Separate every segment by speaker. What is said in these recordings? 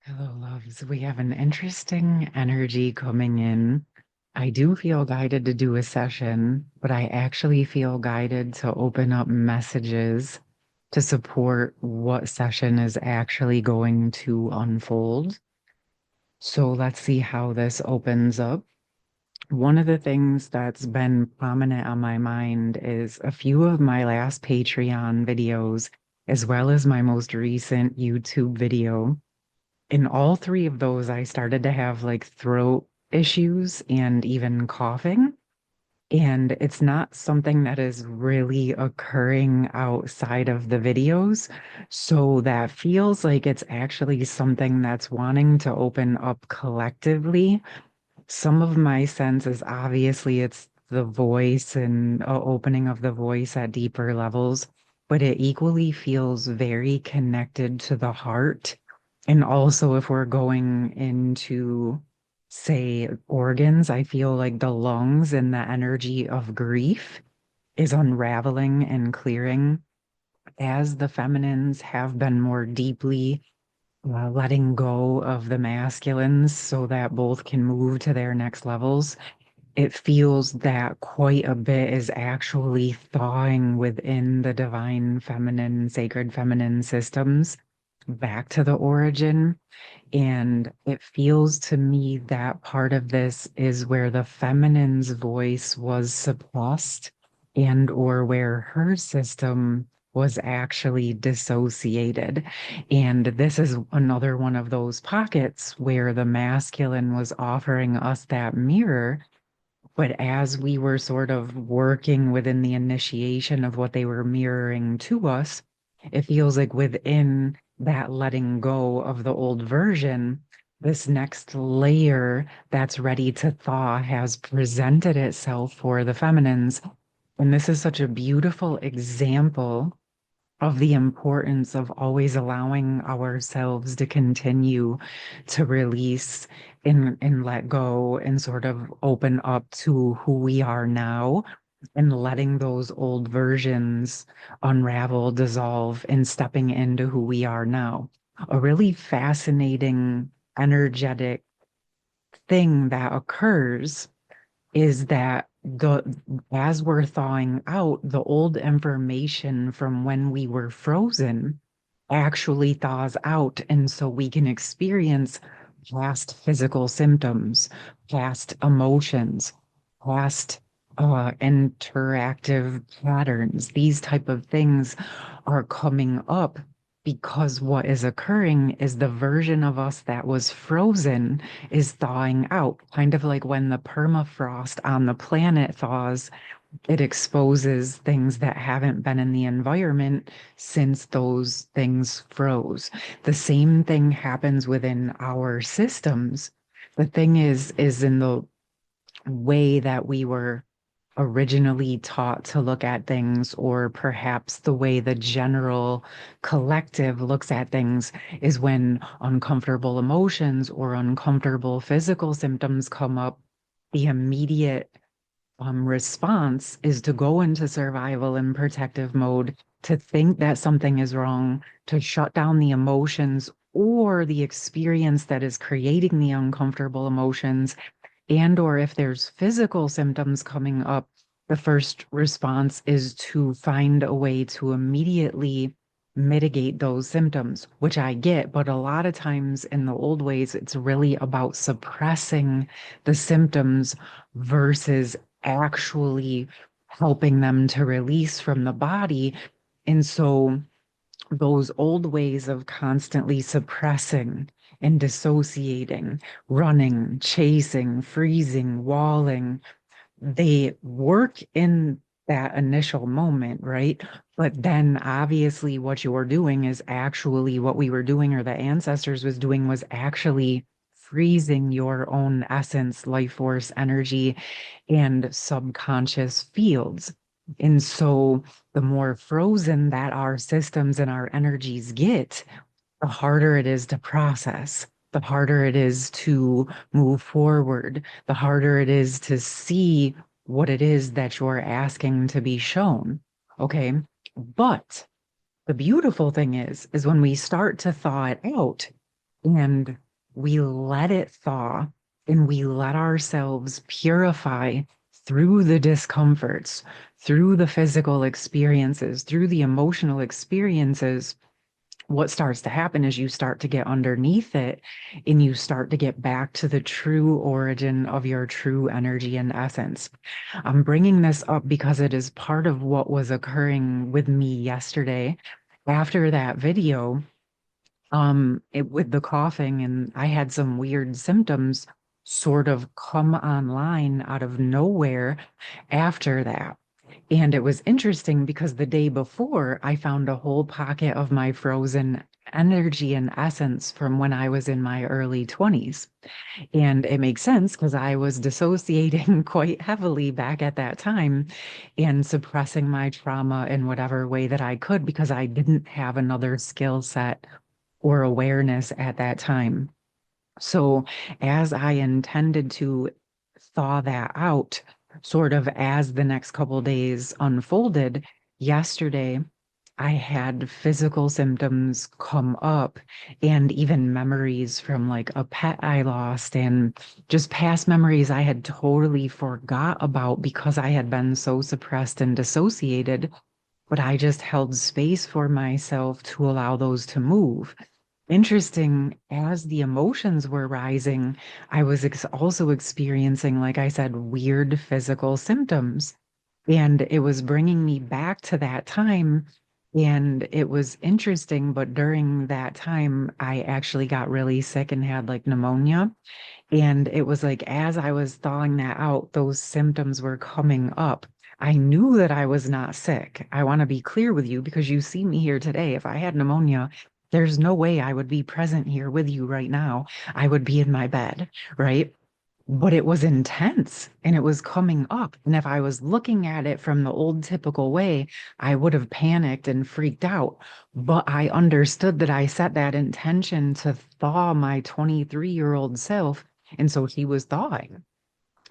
Speaker 1: Hello, loves. We have an interesting energy coming in. I do feel guided to do a session, but I actually feel guided to open up messages to support what session is actually going to unfold. So let's see how this opens up. One of the things that's been prominent on my mind is a few of my last Patreon videos, as well as my most recent YouTube video. In all three of those, I started to have like throat issues and even coughing. And it's not something that is really occurring outside of the videos. So that feels like it's actually something that's wanting to open up collectively. Some of my sense is obviously it's the voice and opening of the voice at deeper levels, but it equally feels very connected to the heart. And also, if we're going into, say, organs, I feel like the lungs and the energy of grief is unraveling and clearing as the feminines have been more deeply letting go of the masculines so that both can move to their next levels. It feels that quite a bit is actually thawing within the divine feminine, sacred feminine systems back to the origin. And it feels to me that part of this is where the feminine's voice was suppressed and or where her system was actually dissociated. And this is another one of those pockets where the masculine was offering us that mirror. But as we were sort of working within the initiation of what they were mirroring to us, it feels like within that letting go of the old version, this next layer that's ready to thaw has presented itself for the feminines. And this is such a beautiful example of the importance of always allowing ourselves to continue to release and let go and sort of open up to who we are now and letting those old versions unravel, dissolve, and stepping into who we are now. A really fascinating, energetic thing that occurs is that the as we're thawing out, the old information from when we were frozen actually thaws out. And so we can experience past physical symptoms, past emotions, past interactive patterns. These type of things are coming up because what is occurring is the version of us that was frozen is thawing out, kind of like when the permafrost on the planet thaws, it exposes things that haven't been in the environment since those things froze. The same thing happens within our systems. The thing is in the way that we were originally taught to look at things, or perhaps the way the general collective looks at things, is when uncomfortable emotions or uncomfortable physical symptoms come up, the immediate response is to go into survival and protective mode, to think that something is wrong, to shut down the emotions or the experience that is creating the uncomfortable emotions. And or if there's physical symptoms coming up, the first response is to find a way to immediately mitigate those symptoms, which I get, but a lot of times in the old ways, it's really about suppressing the symptoms versus actually helping them to release from the body. And so those old ways of constantly suppressing and dissociating, running, chasing, freezing, walling, they work in that initial moment, right? But then obviously what you're doing is actually what we were doing or the ancestors was doing was actually freezing your own essence, life force, energy, and subconscious fields. And so the more frozen that our systems and our energies get, the harder it is to process, the harder it is to move forward, the harder it is to see what it is that you're asking to be shown. Okay. But the beautiful thing is when we start to thaw it out, and we let it thaw and we let ourselves purify through the discomforts, through the physical experiences, through the emotional experiences. What starts to happen is you start to get underneath it and you start to get back to the true origin of your true energy and essence. I'm bringing this up because it is part of what was occurring with me yesterday after that video, with the coughing, and I had some weird symptoms sort of come online out of nowhere after that. And it was interesting because the day before, I found a whole pocket of my frozen energy and essence from when I was in my early 20s. And it makes sense because I was dissociating quite heavily back at that time and suppressing my trauma in whatever way that I could because I didn't have another skill set or awareness at that time. So, as I intended to thaw that out, sort of as the next couple days unfolded, yesterday I had physical symptoms come up and even memories from like a pet I lost and just past memories I had totally forgot about because I had been so suppressed and dissociated, but I just held space for myself to allow those to move. Interesting, as the emotions were rising, I was also experiencing, like I said, weird physical symptoms. And it was bringing me back to that time. And it was interesting, but during that time, I actually got really sick and had like pneumonia. And it was like as I was thawing that out, those symptoms were coming up. I knew that I was not sick. I want to be clear with you because you see me here today. If I had pneumonia, there's no way I would be present here with you right now. I would be in my bed, right? But it was intense and it was coming up. And if I was looking at it from the old typical way, I would have panicked and freaked out. But I understood that I set that intention to thaw my 23-year-old self. And so he was thawing.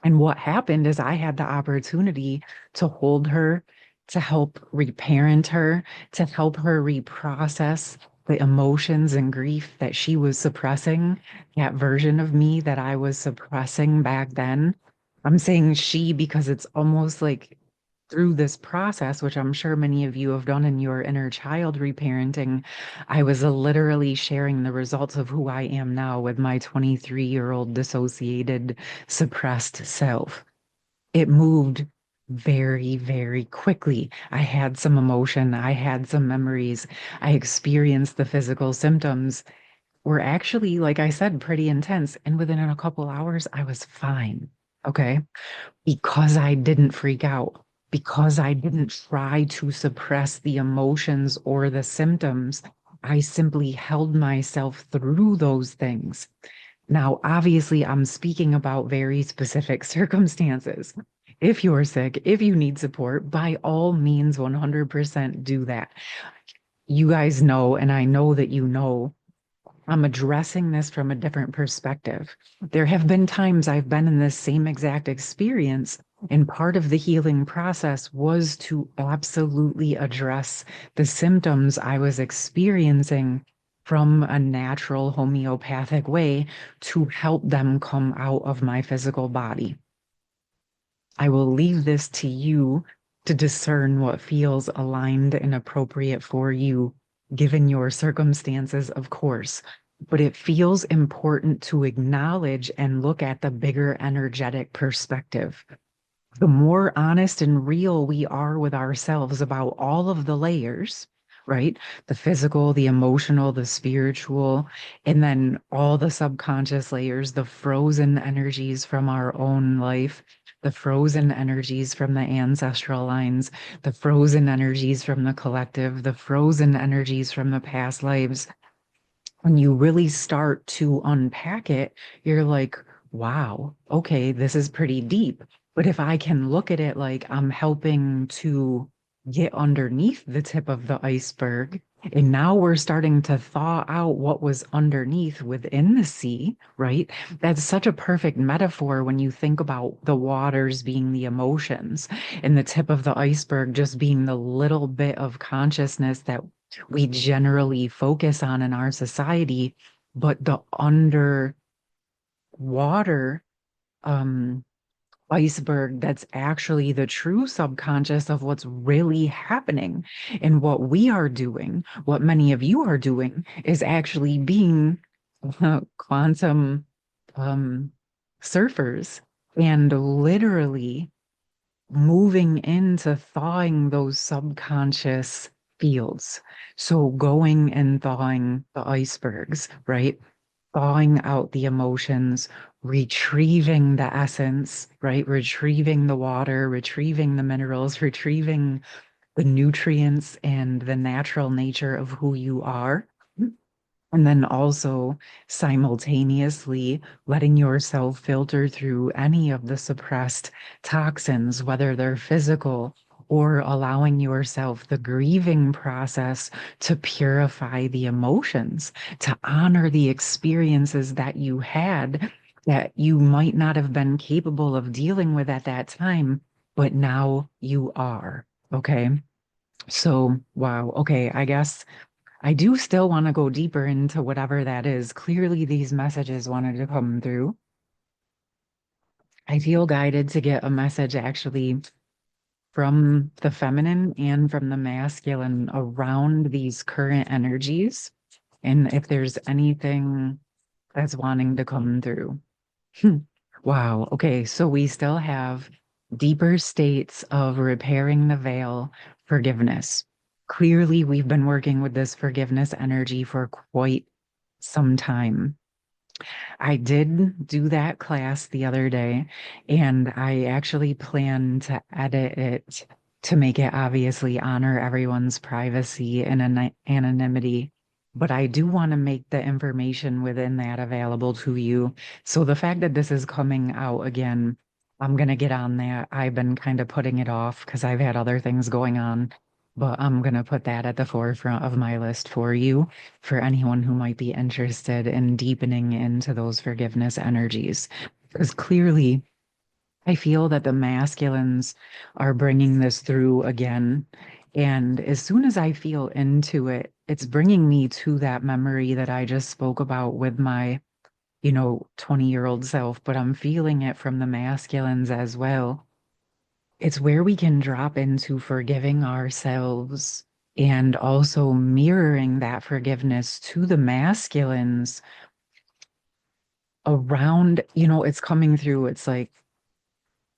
Speaker 1: And what happened is I had the opportunity to hold her, to help reparent her, to help her reprocess the emotions and grief that she was suppressing, that version of me that I was suppressing back then. I'm saying she because it's almost like through this process, which I'm sure many of you have done in your inner child reparenting, I was literally sharing the results of who I am now with my 23-year-old dissociated, suppressed self. It moved very, very quickly. I had some emotion, I had some memories, I experienced the physical symptoms were actually, like I said, pretty intense. And within a couple hours, I was fine. Okay, because I didn't freak out, because I didn't try to suppress the emotions or the symptoms. I simply held myself through those things. Now, obviously, I'm speaking about very specific circumstances. If you're sick, if you need support, by all means, 100% do that. You guys know, and I know that you know, I'm addressing this from a different perspective. There have been times I've been in this same exact experience, and part of the healing process was to absolutely address the symptoms I was experiencing from a natural homeopathic way to help them come out of my physical body. I will leave this to you to discern what feels aligned and appropriate for you, given your circumstances, of course. But it feels important to acknowledge and look at the bigger energetic perspective. The more honest and real we are with ourselves about all of the layers, right? The physical, the emotional, the spiritual, and then all the subconscious layers, the frozen energies from our own life, the frozen energies from the ancestral lines, the frozen energies from the collective, the frozen energies from the past lives. When you really start to unpack it, you're like, wow, okay, this is pretty deep. But if I can look at it like I'm helping to get underneath the tip of the iceberg, and now we're starting to thaw out what was underneath within the sea, right? That's such a perfect metaphor when you think about the waters being the emotions and the tip of the iceberg just being the little bit of consciousness that we generally focus on in our society. but the underwater um iceberg that's actually the true subconscious of what's really happening. And what we are doing, what many of you are doing, is actually being quantum um, surfers and literally moving into thawing those subconscious fields. So going and thawing the icebergs, right? Thawing out the emotions, retrieving the essence, right? Retrieving the water, retrieving the minerals, retrieving the nutrients and the natural nature of who you are. And then also simultaneously letting yourself filter through any of the suppressed toxins, whether they're physical or allowing yourself the grieving process to purify the emotions, to honor the experiences that you had that you might not have been capable of dealing with at that time, but now you are. Okay. So, wow. Okay. I guess. I do still want to go deeper into whatever that is. Clearly, these messages wanted to come through. I feel guided to get a message actually from the feminine and from the masculine around these current energies. And if there's anything that's wanting to come through. Hmm. Wow. Okay. So we still have deeper states of repairing the veil, forgiveness. Clearly, we've been working with this forgiveness energy for quite some time. I did do that class the other day, and I actually plan to edit it to make it obviously honor everyone's privacy and anonymity. But I do want to make the information within that available to you. So the fact that this is coming out again, I'm gonna get on that. I've been kind of putting it off because I've had other things going on, but I'm gonna put that at the forefront of my list for you for anyone who might be interested in deepening into those forgiveness energies. Because clearly, I feel that the masculines are bringing this through again. And as soon as I feel into it, it's bringing me to that memory that I just spoke about with my, 20-year-old self, but I'm feeling it from the masculines as well. It's where we can drop into forgiving ourselves and also mirroring that forgiveness to the masculines around, it's coming through. It's like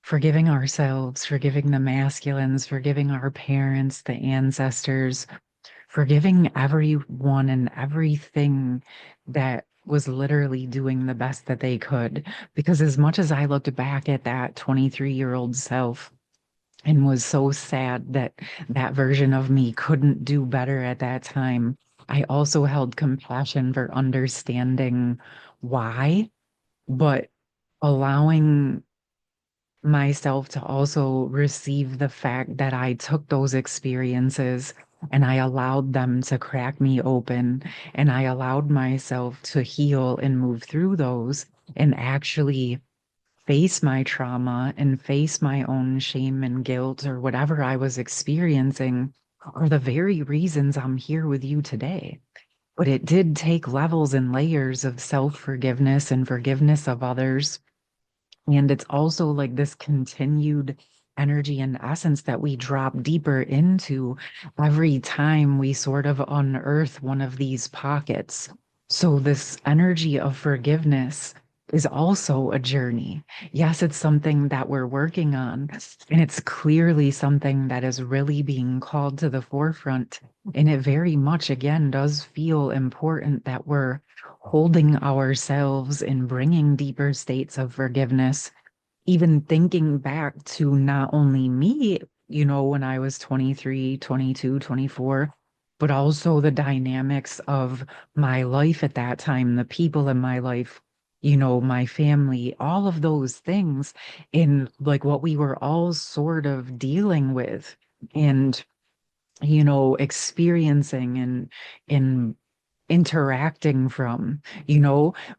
Speaker 1: forgiving ourselves, forgiving the masculines, forgiving our parents, the ancestors, forgiving everyone and everything that was literally doing the best that they could. Because as much as I looked back at that 23-year-old self, and was so sad that that version of me couldn't do better at that time. I also held compassion for understanding why, but allowing myself to also receive the fact that I took those experiences and I allowed them to crack me open and I allowed myself to heal and move through those and actually face my trauma and face my own shame and guilt or whatever I was experiencing are the very reasons I'm here with you today. But it did take levels and layers of self-forgiveness and forgiveness of others. And it's also like this continued energy and essence that we drop deeper into every time we sort of unearth one of these pockets. So, this energy of forgiveness is also a journey. Yes, it's something that we're working on, and it's clearly something that is really being called to the forefront. And it very much, again, does feel important that we're holding ourselves and bringing deeper states of forgiveness, even thinking back to not only me, when I was 23, 22, 24, but also the dynamics of my life at that time, the people in my life, my family, all of those things in like what we were all sort of dealing with and, experiencing and interacting from,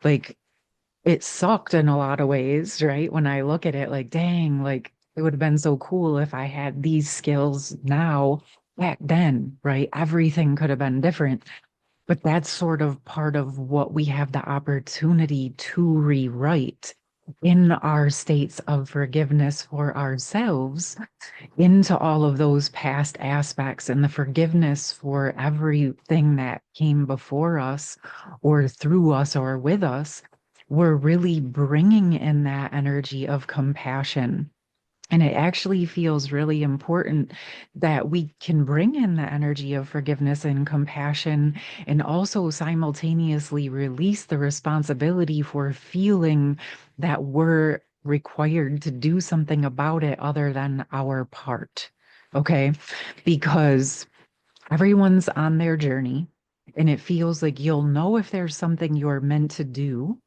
Speaker 1: like it sucked in a lot of ways, right? When I look at it, like, dang, like it would have been so cool if I had these skills now back then, right? Everything could have been different. But that's sort of part of what we have the opportunity to rewrite in our states of forgiveness for ourselves into all of those past aspects and the forgiveness for everything that came before us or through us or with us. We're really bringing in that energy of compassion. And it actually feels really important that we can bring in the energy of forgiveness and compassion and also simultaneously release the responsibility for feeling that we're required to do something about it other than our part. Okay. Because everyone's on their journey, and it feels like you'll know if there's something you're meant to do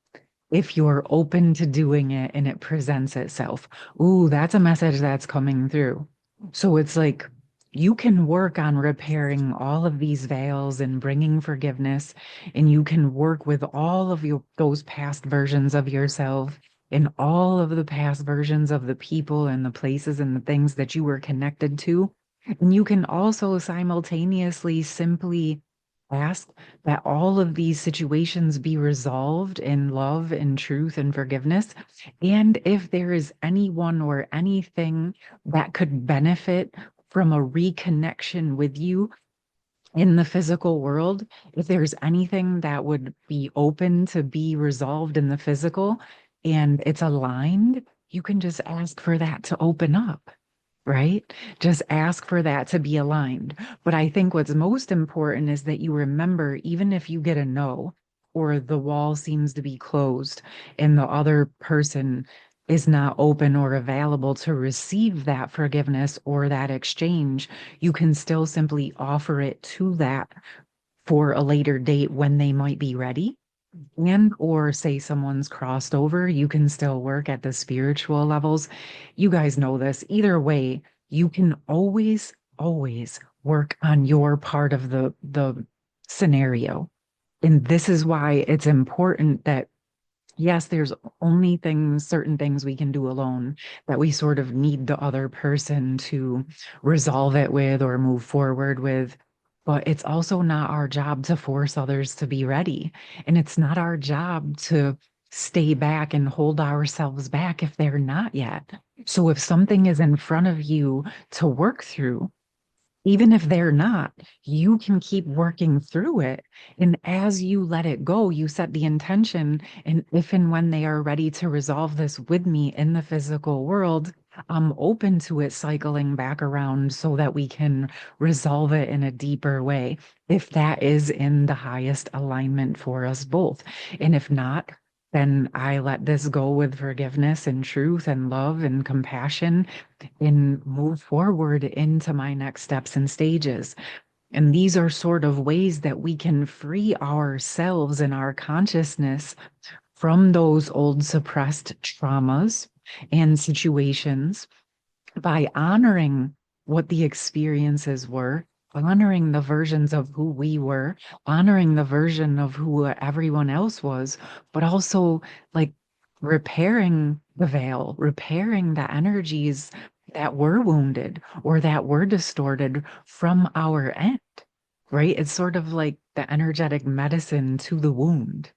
Speaker 1: if you're open to doing it and it presents itself. Ooh, that's a message that's coming through. So it's like you can work on repairing all of these veils and bringing forgiveness, and you can work with all of those past versions of yourself and all of the past versions of the people and the places and the things that you were connected to. And you can also simultaneously simply ask that all of these situations be resolved in love and truth and forgiveness. And if there is anyone or anything that could benefit from a reconnection with you in the physical world, if there's anything that would be open to be resolved in the physical and it's aligned, you can just ask for that to open up, right? Just ask for that to be aligned. But I think what's most important is that you remember, even if you get a no, or the wall seems to be closed and the other person is not open or available to receive that forgiveness or that exchange, you can still simply offer it to that for a later date when they might be ready. And or say someone's crossed over, you can still work at the spiritual levels. You guys know this. Either way, you can always work on your part of the scenario. And this is why it's important that yes, there's only certain things we can do alone, that we sort of need the other person to resolve it with or move forward with. But it's also not our job to force others to be ready. And it's not our job to stay back and hold ourselves back if they're not yet. So if something is in front of you to work through, even if they're not, you can keep working through it. And as you let it go, you set the intention. And if and when they are ready to resolve this with me in the physical world, I'm open to it cycling back around so that we can resolve it in a deeper way, if that is in the highest alignment for us both. And if not, then I let this go with forgiveness and truth and love and compassion and move forward into my next steps and stages. And these are sort of ways that we can free ourselves and our consciousness from those old suppressed traumas and situations by honoring what the experiences were, honoring the versions of who we were, honoring the version of who everyone else was, but also like repairing the veil, repairing the energies that were wounded or that were distorted from our end, right? It's sort of like the energetic medicine to the wound.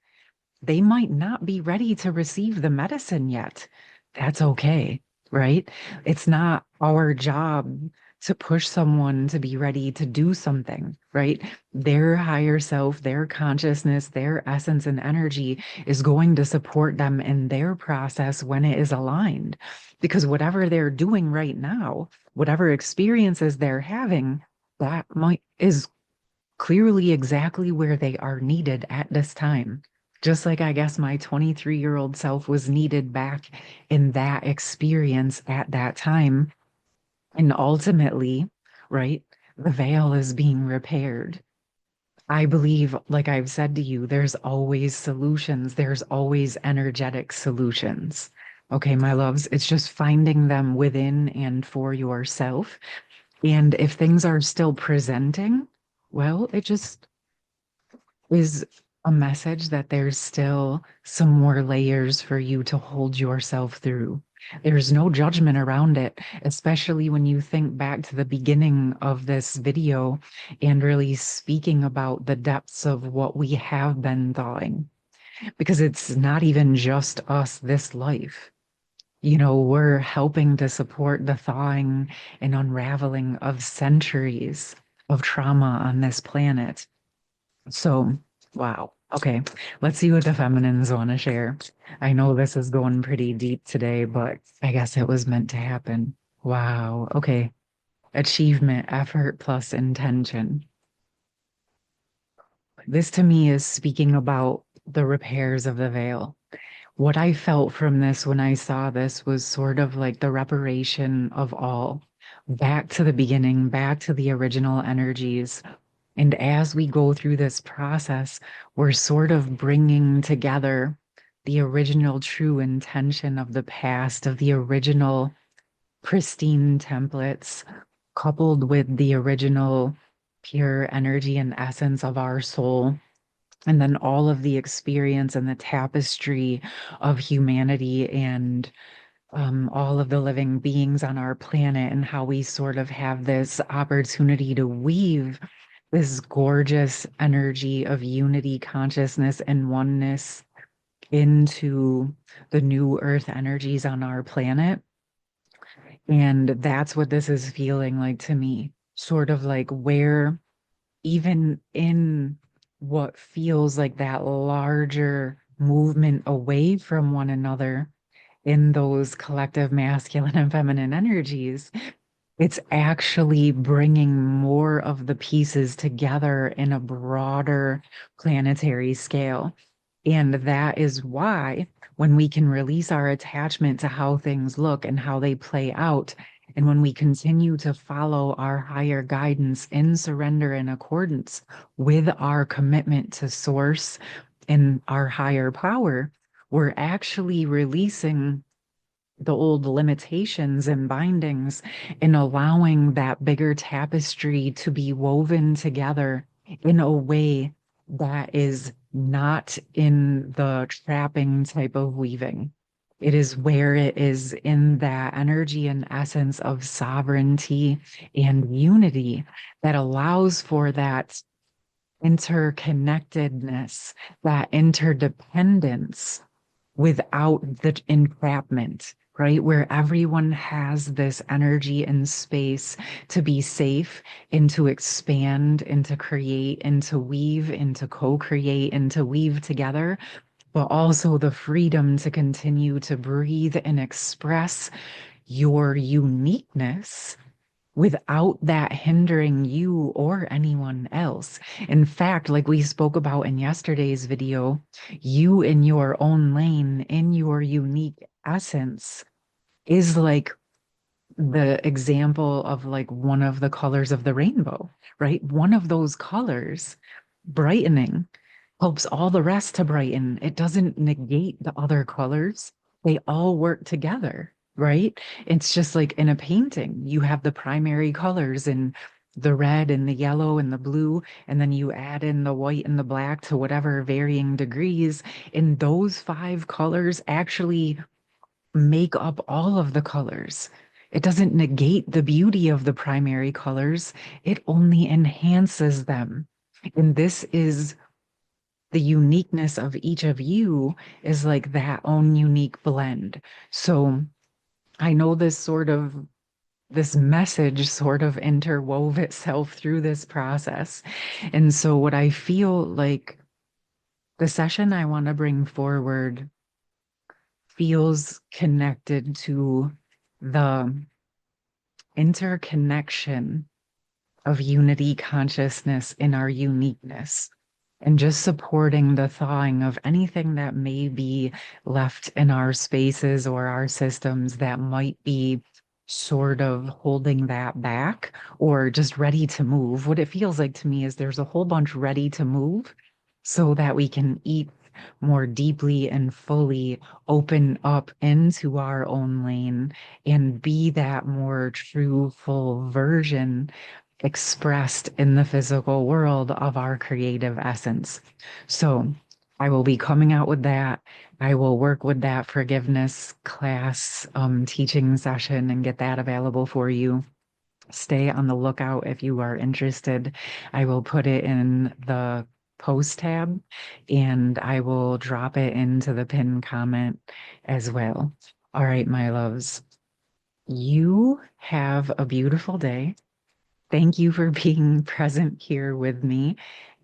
Speaker 1: They might not be ready to receive the medicine yet. That's okay, right? It's not our job to push someone to be ready to do something, right? Their higher self, their consciousness, their essence and energy is going to support them in their process when it is aligned. Because whatever they're doing right now, whatever experiences they're having, that might is clearly exactly where they are needed at this time. Just like I guess my 23-year-old self was needed back in that experience at that time. And ultimately, right, the veil is being repaired. I believe, like I've said to you, there's always solutions, there's always energetic solutions. Okay, my loves, it's just finding them within and for yourself. And if things are still presenting, well, it just is a message that there's still some more layers for you to hold yourself through. There's no judgment around it, especially when you think back to the beginning of this video and really speaking about the depths of what we have been thawing. Because it's not even just us this life. We're helping to support the thawing and unraveling of centuries of trauma on this planet. So, wow. Okay, let's see what the feminines want to share. I know this is going pretty deep today, but I guess it was meant to happen. Wow. Okay. Achievement, effort plus intention. This to me is speaking about the repairs of the veil. What I felt from this when I saw this was sort of like the reparation of all, back to the beginning, back to the original energies. And as we go through this process, we're sort of bringing together the original true intention of the past, of the original pristine templates, coupled with the original pure energy and essence of our soul. And then all of the experience and the tapestry of humanity and all of the living beings on our planet, and how we sort of have this opportunity to weave this gorgeous energy of unity, consciousness, and oneness into the new earth energies on our planet. And that's what this is feeling like to me. Sort of like where, even in what feels like that larger movement away from one another in those collective masculine and feminine energies, it's actually bringing more of the pieces together in a broader planetary scale. And that is why, when we can release our attachment to how things look and how they play out, and when we continue to follow our higher guidance in surrender and accordance with our commitment to source and our higher power, we're actually releasing the old limitations and bindings and allowing that bigger tapestry to be woven together in a way that is not in the trapping type of weaving. It is where it is in that energy and essence of sovereignty and unity that allows for that interconnectedness, that interdependence without the entrapment, right? Where everyone has this energy and space to be safe and to expand and to create and to weave and to co-create and to weave together, but also the freedom to continue to breathe and express your uniqueness without that hindering you or anyone else. In fact, like we spoke about in yesterday's video, you in your own lane, in your unique essence, is like the example of like one of the colors of the rainbow, right? One of those colors brightening helps all the rest to brighten. It doesn't negate the other colors. They all work together, right? It's just like in a painting, you have the primary colors and the red and the yellow and the blue, and then you add in the white and the black to whatever varying degrees. And those five colors actually make up all of the colors. It doesn't negate the beauty of the primary colors, it only enhances them. And this is the uniqueness of each of you, is like that own unique blend. So I know this message sort of interwove itself through this process. And so what I feel like the session I want to bring forward feels connected to the interconnection of unity consciousness in our uniqueness, and just supporting the thawing of anything that may be left in our spaces or our systems that might be sort of holding that back or just ready to move. What it feels like to me is there's a whole bunch ready to move so that we can eat more deeply and fully open up into our own lane and be that more true, full version expressed in the physical world of our creative essence. So I will be coming out with that. I will work with that forgiveness class teaching session and get that available for you. Stay on the lookout if you are interested. I will put it in the post tab and I will drop it into the pinned comment as well. All right, my loves, you have a beautiful day. Thank you for being present here with me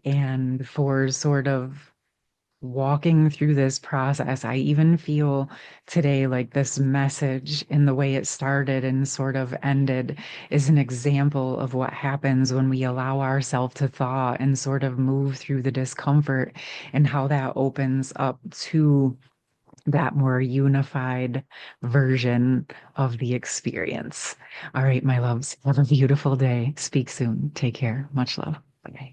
Speaker 1: and for sort of walking through this process. I even feel today like this message in the way it started and sort of ended is an example of what happens when we allow ourselves to thaw and sort of move through the discomfort and how that opens up to that more unified version of the experience. All right, my loves, have a beautiful day. Speak soon. Take care. Much love.